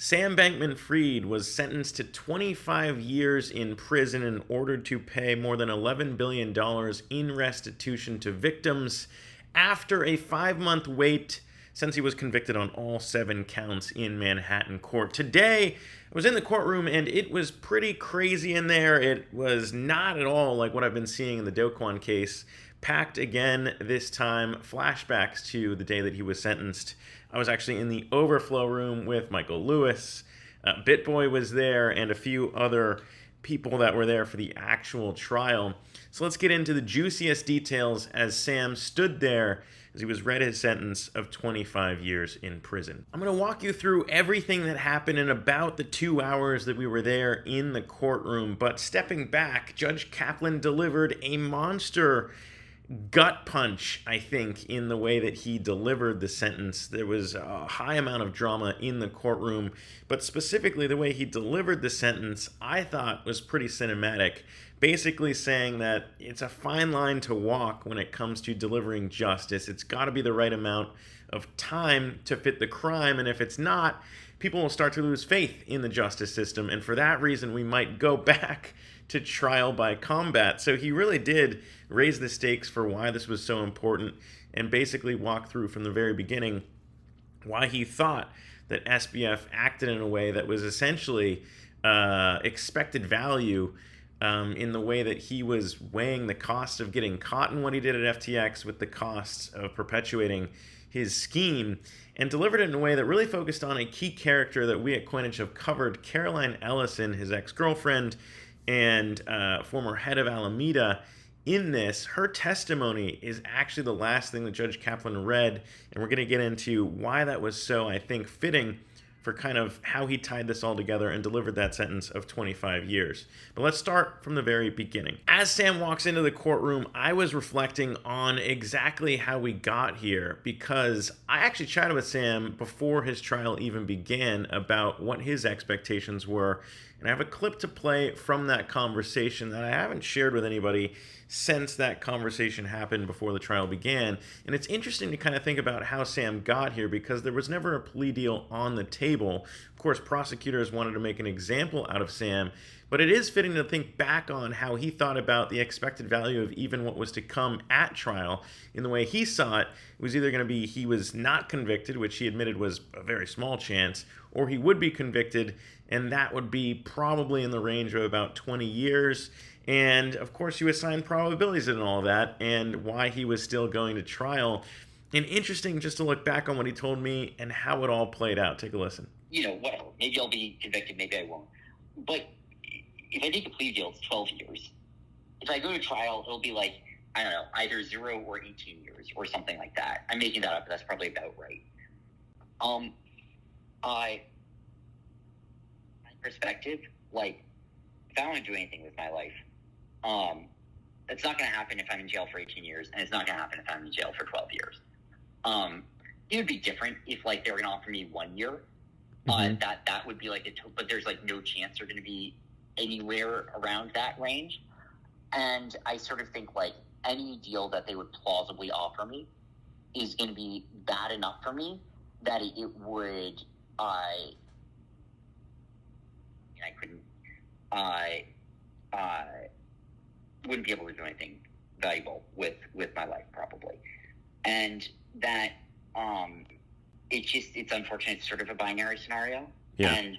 Sam Bankman-Fried was sentenced to 25 years in prison and ordered to pay more than $11 billion in restitution to victims after a 5-month wait since he was convicted on all 7 counts in Manhattan court. Today, I was in the courtroom and it was pretty crazy in there. It was not at all like what I've been seeing in the Do Kwon case. Packed again this time, flashbacks to the day that he was sentenced. I was actually in the overflow room with Michael Lewis. BitBoy was there and a few other people that were there for the actual trial. So let's get into the juiciest details as Sam stood there as he was read his sentence of 25 years in prison. I'm going to walk you through everything that happened in about the 2 hours that we were there in the courtroom. But stepping back, Judge Kaplan delivered a monster gut punch, I think, in the way that he delivered the sentence. There was a high amount of drama in the courtroom, but specifically the way he delivered the sentence, I thought was pretty cinematic. Basically saying that it's a fine line to walk when it comes to delivering justice. It's got to be the right amount of time to fit the crime, and if it's not, people will start to lose faith in the justice system, and for that reason, we might go back to trial by combat. So he really did raise the stakes for why this was so important and basically walk through from the very beginning why he thought that SBF acted in a way that was essentially expected value in the way that he was weighing the cost of getting caught in what he did at FTX with the costs of perpetuating his scheme, and delivered it in a way that really focused on a key character that we at Coinage have covered, Caroline Ellison, his ex-girlfriend and former head of Alameda. In this, her testimony is actually the last thing that Judge Kaplan read, and we're going to get into why that was so, I think, fitting for kind of how he tied this all together and delivered that sentence of 25 years. But let's start from the very beginning. As Sam walks into the courtroom, I was reflecting on exactly how we got here, because I actually chatted with Sam before his trial even began about what his expectations were, and I have a clip to play from that conversation that I haven't shared with anybody since that conversation happened before the trial began. And it's interesting to kind of think about how Sam got here, because there was never a plea deal on the table. Of course, prosecutors wanted to make an example out of Sam, but it is fitting to think back on how he thought about the expected value of even what was to come at trial. In the way he saw it, it was either going to be he was not convicted, which he admitted was a very small chance, or he would be convicted, and that would be probably in the range of about 20 years. And of course, you assign probabilities and all of that, and why he was still going to trial. And interesting just to look back on what he told me and how it all played out. Take a listen. Whatever. Maybe I'll be convicted, maybe I won't. But if I take a plea deal, it's 12 years. If I go to trial, it'll be like, I don't know, either 0 or 18 years or something like that. I'm making that up, but that's probably about right. My perspective, like, if I don't want to do anything with my life, it's not going to happen if I'm in jail for 18 years, and it's not going to happen if I'm in jail for 12 years. It would be different if, like, they were going to offer me 1 year. That would be like but there's like no chance they're going to be anywhere around that range. And I sort of think like any deal that they would plausibly offer me is going to be bad enough for me that it would wouldn't be able to do anything valuable with my life probably. And that it's unfortunate. It's sort of a binary scenario. Yeah. And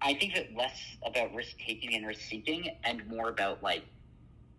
I think that less about risk taking and risk seeking and more about like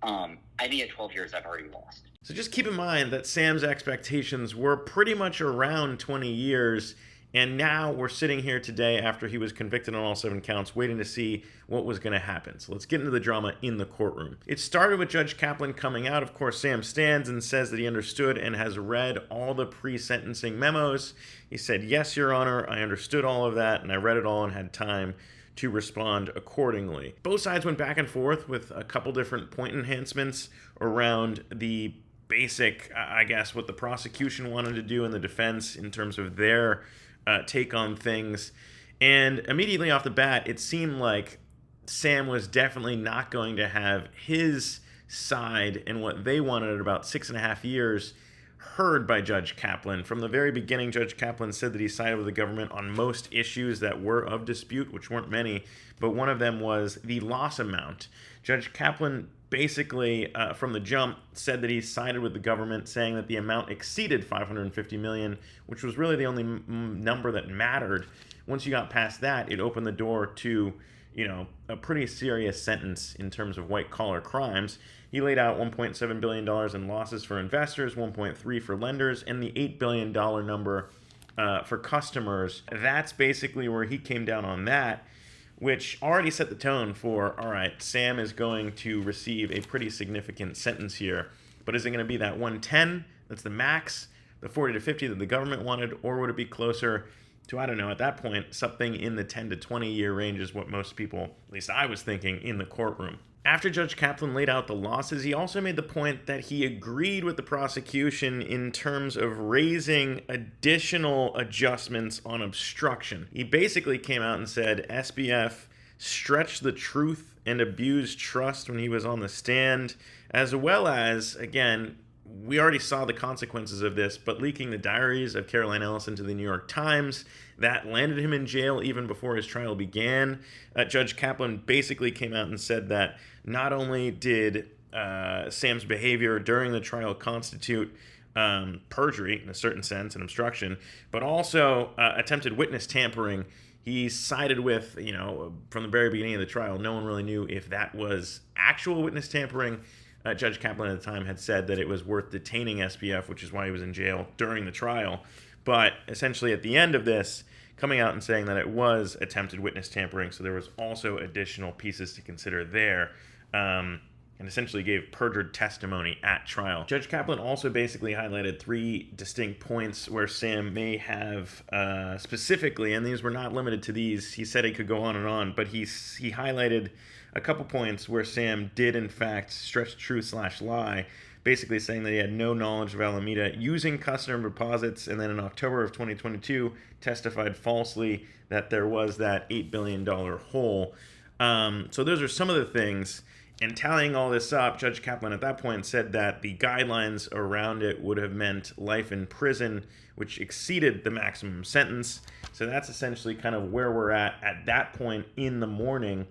I think at 12 years I've already lost. So just keep in mind that Sam's expectations were pretty much around 20 years. And now we're sitting here today after he was convicted on all 7 counts, waiting to see what was going to happen. So let's get into the drama in the courtroom. It started with Judge Kaplan coming out. Of course, Sam stands and says that he understood and has read all the pre-sentencing memos. He said, "Yes, Your Honor, I understood all of that, and I read it all and had time to respond accordingly." Both sides went back and forth with a couple different point enhancements around the basic, I guess, what the prosecution wanted to do and the defense in terms of their take on things. And immediately off the bat, it seemed like Sam was definitely not going to have his side and what they wanted at about 6.5 years heard by Judge Kaplan. From the very beginning, Judge Kaplan said that he sided with the government on most issues that were of dispute, which weren't many, but one of them was the loss amount. Judge Kaplan basically, from the jump, said that he sided with the government, saying that the amount exceeded $550 million, which was really the only number that mattered. Once you got past that, it opened the door to, a pretty serious sentence in terms of white-collar crimes. He laid out $1.7 billion in losses for investors, $1.3 for lenders, and the $8 billion number for customers. That's basically where he came down on that, which already set the tone for, all right, Sam is going to receive a pretty significant sentence here. But is it going to be that 110, that's the max, the 40 to 50 that the government wanted, or would it be closer to, I don't know, at that point, something in the 10 to 20 year range is what most people, at least I was thinking, in the courtroom. After Judge Kaplan laid out the losses, he also made the point that he agreed with the prosecution in terms of raising additional adjustments on obstruction. He basically came out and said SBF stretched the truth and abused trust when he was on the stand, as well as, again, we already saw the consequences of this, but leaking the diaries of Caroline Ellison to the New York Times, that landed him in jail even before his trial began. Judge Kaplan basically came out and said that not only did Sam's behavior during the trial constitute perjury, in a certain sense, and obstruction, but also attempted witness tampering. He sided with, from the very beginning of the trial, no one really knew if that was actual witness tampering. Judge Kaplan at the time had said that it was worth detaining SBF, which is why he was in jail during the trial. But essentially at the end of this, coming out and saying that it was attempted witness tampering, so there was also additional pieces to consider there, and essentially gave perjured testimony at trial. Judge Kaplan also basically highlighted three distinct points where Sam may have specifically, and these were not limited to these, he said he could go on and on, but he highlighted a couple points where Sam did in fact stretch truth/lie, basically saying that he had no knowledge of Alameda using customer deposits, and then in October of 2022 testified falsely that there was that $8 billion hole. So those are some of the things. And tallying all this up, Judge Kaplan at that point said that the guidelines around it would have meant life in prison, which exceeded the maximum sentence. So that's essentially kind of where we're at that point in the morning.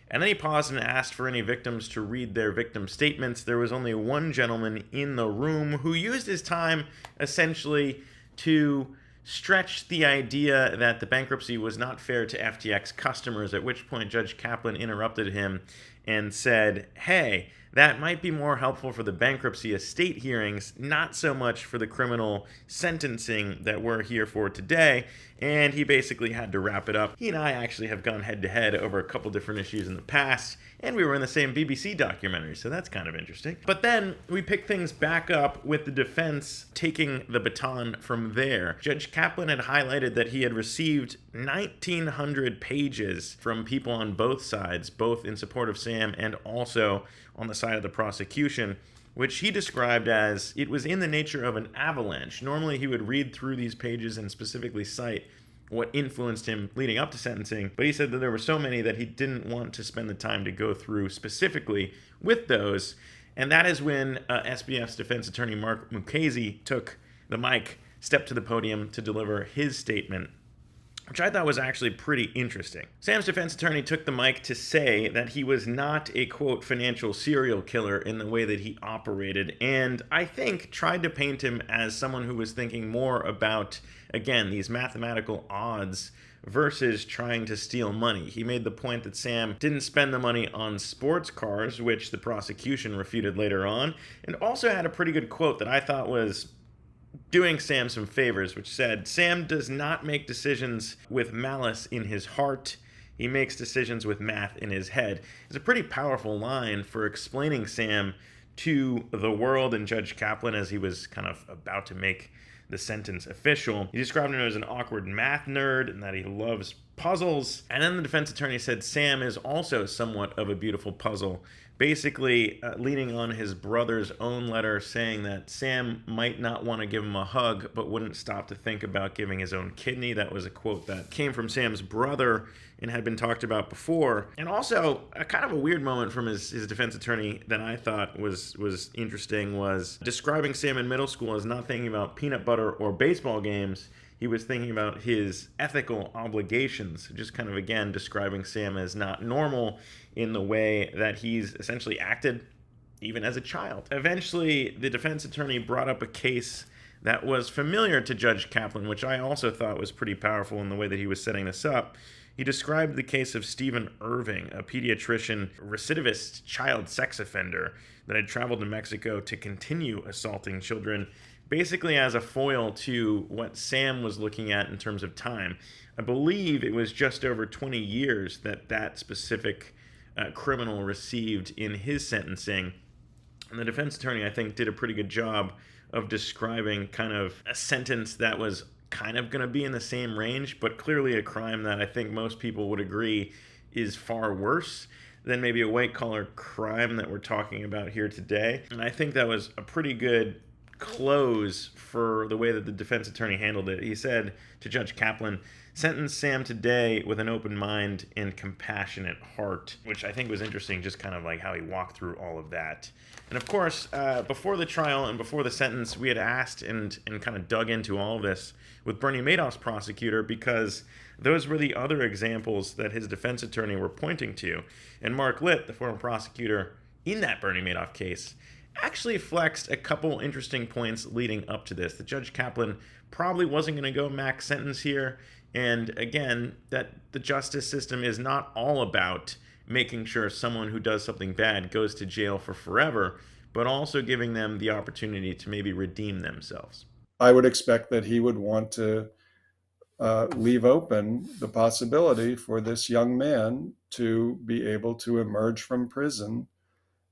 And then he paused and asked for any victims to read their victim statements. There was only one gentleman in the room who used his time essentially to stretch the idea that the bankruptcy was not fair to FTX customers, at which point Judge Kaplan interrupted him and said, hey, that might be more helpful for the bankruptcy estate hearings, not so much for the criminal sentencing that we're here for today. And he basically had to wrap it up. He and I actually have gone head-to-head over a couple different issues in the past, and we were in the same BBC documentary, so that's kind of interesting. But then we pick things back up with the defense taking the baton from there. Judge Kaplan had highlighted that he had received 1,900 pages from people on both sides, both in support of Sam and also on the side of the prosecution, which he described as it was in the nature of an avalanche. Normally he would read through these pages and specifically cite what influenced him leading up to sentencing, but he said that there were so many that he didn't want to spend the time to go through specifically with those. And that is when SBF's defense attorney Mark Mukasey took the mic, stepped to the podium to deliver his statement, which I thought was actually pretty interesting. Sam's defense attorney took the mic to say that he was not a, quote, financial serial killer in the way that he operated, and I think tried to paint him as someone who was thinking more about, again, these mathematical odds versus trying to steal money. He made the point that Sam didn't spend the money on sports cars, which the prosecution refuted later on, and also had a pretty good quote that I thought was doing Sam some favors, which said, Sam does not make decisions with malice in his heart. He makes decisions with math in his head. It's a pretty powerful line for explaining Sam to the world and Judge Kaplan as he was kind of about to make the sentence official. He described him as an awkward math nerd and that he loves puzzles. And then the defense attorney said Sam is also somewhat of a beautiful puzzle, basically leaning on his brother's own letter saying that Sam might not want to give him a hug, but wouldn't stop to think about giving his own kidney. That was a quote that came from Sam's brother and had been talked about before. And also, a kind of a weird moment from his defense attorney that I thought was interesting was describing Sam in middle school as not thinking about peanut butter or baseball games. He was thinking about his ethical obligations, just kind of, again, describing Sam as not normal in the way that he's essentially acted even as a child. Eventually, the defense attorney brought up a case that was familiar to Judge Kaplan, which I also thought was pretty powerful in the way that he was setting this up. He described the case of Stephen Irving, a pediatrician, recidivist child sex offender that had traveled to Mexico to continue assaulting children, basically as a foil to what Sam was looking at in terms of time. I believe it was just over 20 years that specific criminal received in his sentencing. And the defense attorney, I think, did a pretty good job of describing kind of a sentence that was kind of going to be in the same range, but clearly a crime that I think most people would agree is far worse than maybe a white-collar crime that we're talking about here today. And I think that was a pretty good close for the way that the defense attorney handled it. He said to Judge Kaplan, "Sentence Sam today with an open mind and compassionate heart," which I think was interesting, just kind of like how he walked through all of that. And of course, before the trial and before the sentence, we had asked and kind of dug into all of this with Bernie Madoff's prosecutor, because those were the other examples that his defense attorney were pointing to. And Mark Litt, the former prosecutor in that Bernie Madoff case, actually flexed a couple interesting points leading up to this. The Judge Kaplan probably wasn't going to go max sentence here. And again, that the justice system is not all about making sure someone who does something bad goes to jail for forever, but also giving them the opportunity to maybe redeem themselves. I would expect that he would want to leave open the possibility for this young man to be able to emerge from prison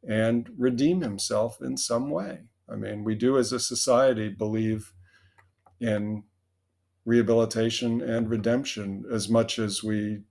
and redeem himself in some way. I mean, we do as a society believe in rehabilitation and redemption as much as we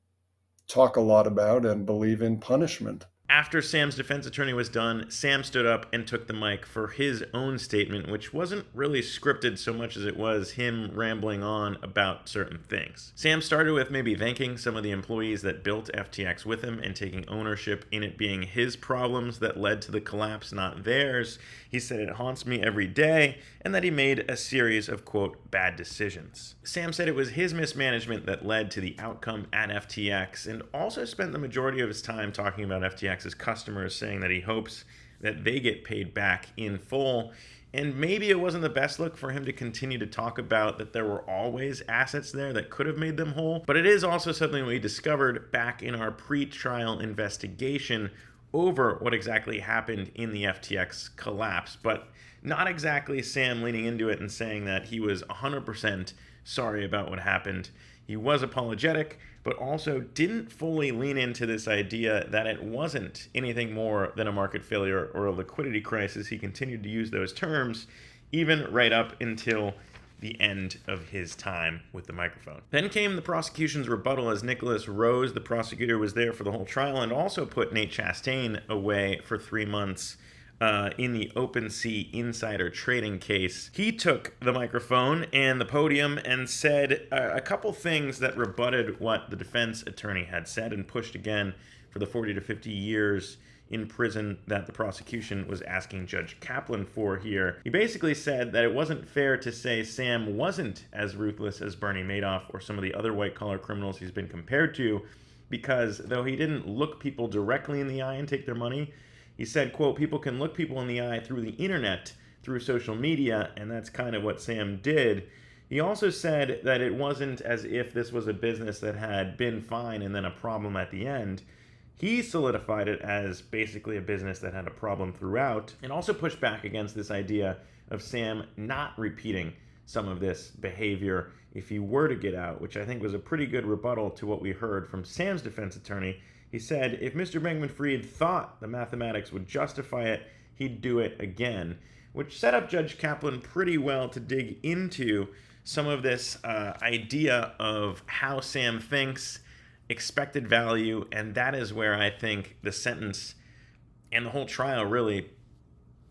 talk a lot about and believe in punishment. After Sam's defense attorney was done, Sam stood up and took the mic for his own statement, which wasn't really scripted so much as it was him rambling on about certain things. Sam started with maybe thanking some of the employees that built FTX with him and taking ownership in it being his problems that led to the collapse, not theirs. He said it haunts me every day, and that he made a series of, quote, bad decisions. Sam said it was his mismanagement that led to the outcome at FTX, and also spent the majority of his time talking about FTX's customers, saying that he hopes that they get paid back in full. And maybe it wasn't the best look for him to continue to talk about that there were always assets there that could have made them whole. But it is also something we discovered back in our pre-trial investigation over what exactly happened in the FTX collapse, but not exactly Sam leaning into it and saying that he was 100% sorry about what happened. He was apologetic, but also didn't fully lean into this idea that it wasn't anything more than a market failure or a liquidity crisis. He continued to use those terms even right up until the end of his time with the microphone. Then came the prosecution's rebuttal, as Nicholas Rose, the prosecutor, was there for the whole trial and also put Nate Chastain away for 3 months in the OpenSea insider trading case. He took the microphone and the podium and said a couple things that rebutted what the defense attorney had said and pushed again for the 40 to 50 years in prison that the prosecution was asking Judge Kaplan for here. He basically said that it wasn't fair to say Sam wasn't as ruthless as Bernie Madoff or some of the other white-collar criminals he's been compared to, because though he didn't look people directly in the eye and take their money, he said, quote, people can look people in the eye through the internet, through social media, and that's kind of what Sam did. He also said that it wasn't as if this was a business that had been fine and then a problem at the end. He solidified it as basically a business that had a problem throughout, and also pushed back against this idea of Sam not repeating some of this behavior if he were to get out, which I think was a pretty good rebuttal to what we heard from Sam's defense attorney. He said if Mr. Bankman-Fried thought the mathematics would justify it, he'd do it again, which set up Judge Kaplan pretty well to dig into some of this idea of how Sam thinks, expected value, and that is where I think the sentence and the whole trial really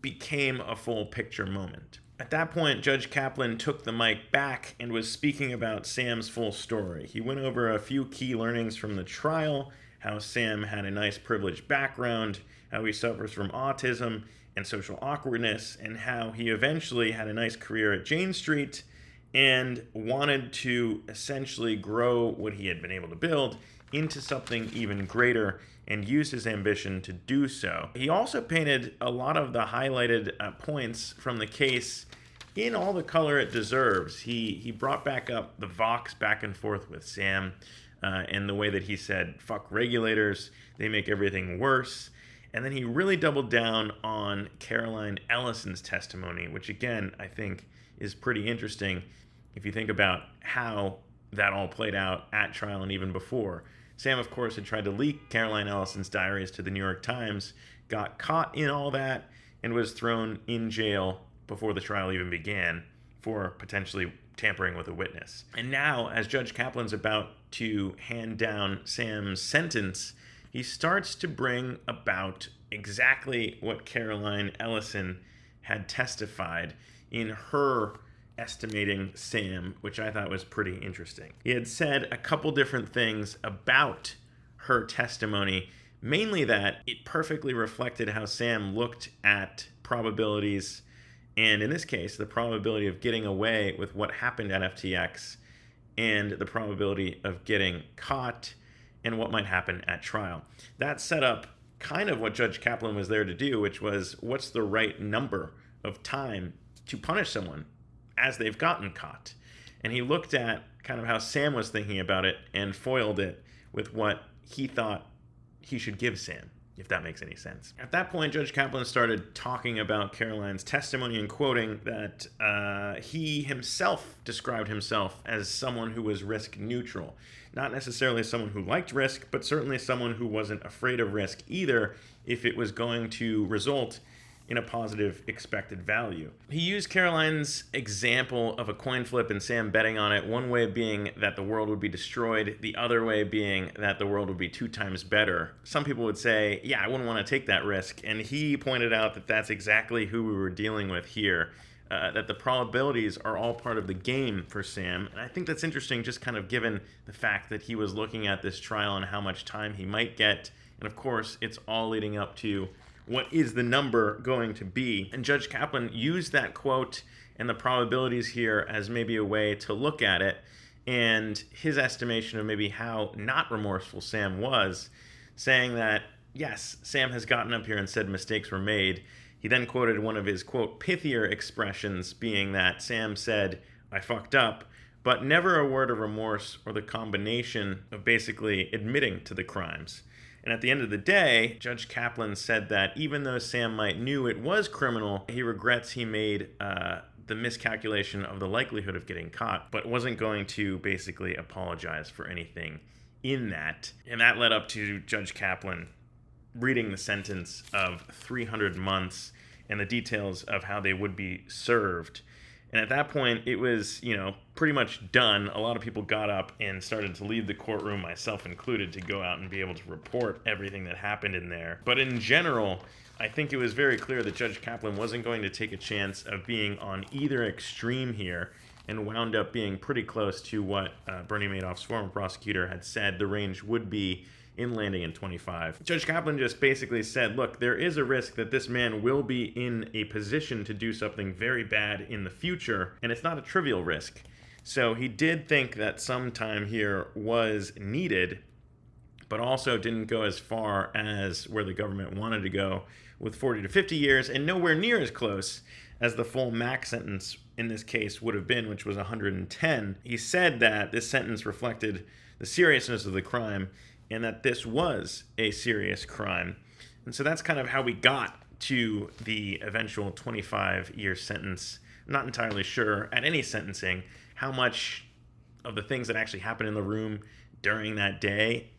became a full picture moment. At that point, Judge Kaplan took the mic back and was speaking about Sam's full story. He went over a few key learnings from the trial, how Sam had a nice privileged background, how he suffers from autism and social awkwardness, and how he eventually had a nice career at Jane Street and wanted to essentially grow what he had been able to build into something even greater and used his ambition to do so. He also painted a lot of the highlighted points from the case in all the color it deserves. He brought back up the Vox back and forth with Sam and the way that he said, fuck regulators, they make everything worse. And then he really doubled down on Caroline Ellison's testimony, which again, I think is pretty interesting if you think about how that all played out at trial and even before. Sam, of course, had tried to leak Caroline Ellison's diaries to the New York Times, got caught in all that, and was thrown in jail before the trial even began for potentially tampering with a witness. And now, as Judge Kaplan's about to hand down Sam's sentence, he starts to bring about exactly what Caroline Ellison had testified in her estimating Sam, which I thought was pretty interesting. He had said a couple different things about her testimony, mainly that it perfectly reflected how Sam looked at probabilities, and in this case, the probability of getting away with what happened at FTX and the probability of getting caught and what might happen at trial. That set up kind of what Judge Kaplan was there to do, which was what's the right number of time to punish someone as they've gotten caught. And he looked at kind of how Sam was thinking about it and foiled it with what he thought he should give Sam, if that makes any sense. At that point, Judge Kaplan started talking about Caroline's testimony and quoting that he himself described himself as someone who was risk neutral. Not necessarily someone who liked risk, but certainly someone who wasn't afraid of risk either if it was going to result in a positive expected value. He used Caroline's example of a coin flip and Sam betting on it, one way being that the world would be destroyed, the other way being that the world would be 2 times better. Some people would say, yeah, I wouldn't want to take that risk, and he pointed out that that's exactly who we were dealing with here, that the probabilities are all part of the game for Sam, and I think that's interesting just kind of given the fact that he was looking at this trial and how much time he might get, and of course, it's all leading up to what is the number going to be? And Judge Kaplan used that quote and the probabilities here as maybe a way to look at it and his estimation of maybe how not remorseful Sam was, saying that, yes, Sam has gotten up here and said mistakes were made. He then quoted one of his, quote, pithier expressions, being that Sam said, I fucked up, but never a word of remorse or the combination of basically admitting to the crimes. And at the end of the day, Judge Kaplan said that even though Sam might knew it was criminal, he regrets he made the miscalculation of the likelihood of getting caught, but wasn't going to basically apologize for anything in that. And that led up to Judge Kaplan reading the sentence of 300 months and the details of how they would be served. And at that point, it was, pretty much done. A lot of people got up and started to leave the courtroom, myself included, to go out and be able to report everything that happened in there. But in general, I think it was very clear that Judge Kaplan wasn't going to take a chance of being on either extreme here, and wound up being pretty close to what Bernie Madoff's former prosecutor had said the range would be in landing in 25. Judge Kaplan just basically said, look, there is a risk that this man will be in a position to do something very bad in the future, and it's not a trivial risk. So he did think that some time here was needed, but also didn't go as far as where the government wanted to go with 40 to 50 years, and nowhere near as close as the full max sentence in this case would have been, which was 110. He said that this sentence reflected the seriousness of the crime and that this was a serious crime. And so that's kind of how we got to the eventual 25-year sentence. I'm not entirely sure at any sentencing how much of the things that actually happened in the room during that day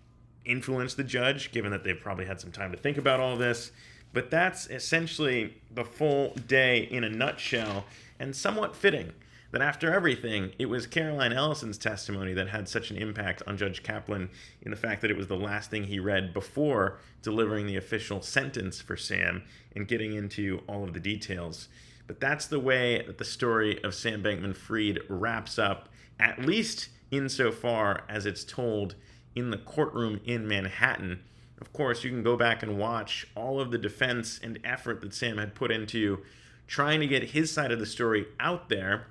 influenced the judge, given that they've probably had some time to think about all this. But that's essentially the full day in a nutshell, and somewhat fitting, that after everything, it was Caroline Ellison's testimony that had such an impact on Judge Kaplan, in the fact that it was the last thing he read before delivering the official sentence for Sam and getting into all of the details. But that's the way that the story of Sam Bankman-Fried wraps up, at least insofar as it's told in the courtroom in Manhattan. Of course, you can go back and watch all of the defense and effort that Sam had put into trying to get his side of the story out there.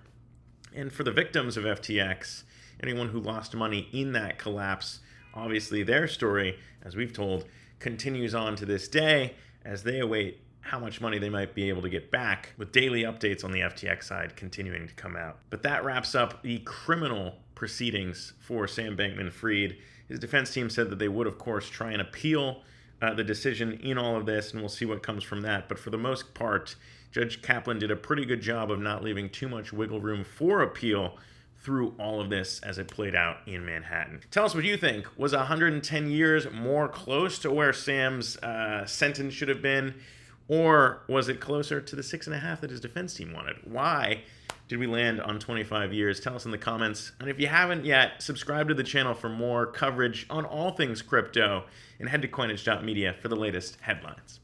And for the victims of FTX, anyone who lost money in that collapse, obviously their story, as we've told, continues on to this day as they await how much money they might be able to get back, with daily updates on the FTX side continuing to come out. But that wraps up the criminal proceedings for Sam Bankman-Fried. His defense team said that they would, of course, try and appeal the decision in all of this, and we'll see what comes from that. But for the most part, Judge Kaplan did a pretty good job of not leaving too much wiggle room for appeal through all of this as it played out in Manhattan. Tell us what you think. Was 110 years more close to where Sam's sentence should have been? Or was it closer to the 6.5 that his defense team wanted? Why did we land on 25 years? Tell us in the comments. And if you haven't yet, subscribe to the channel for more coverage on all things crypto, and head to coinage.media for the latest headlines.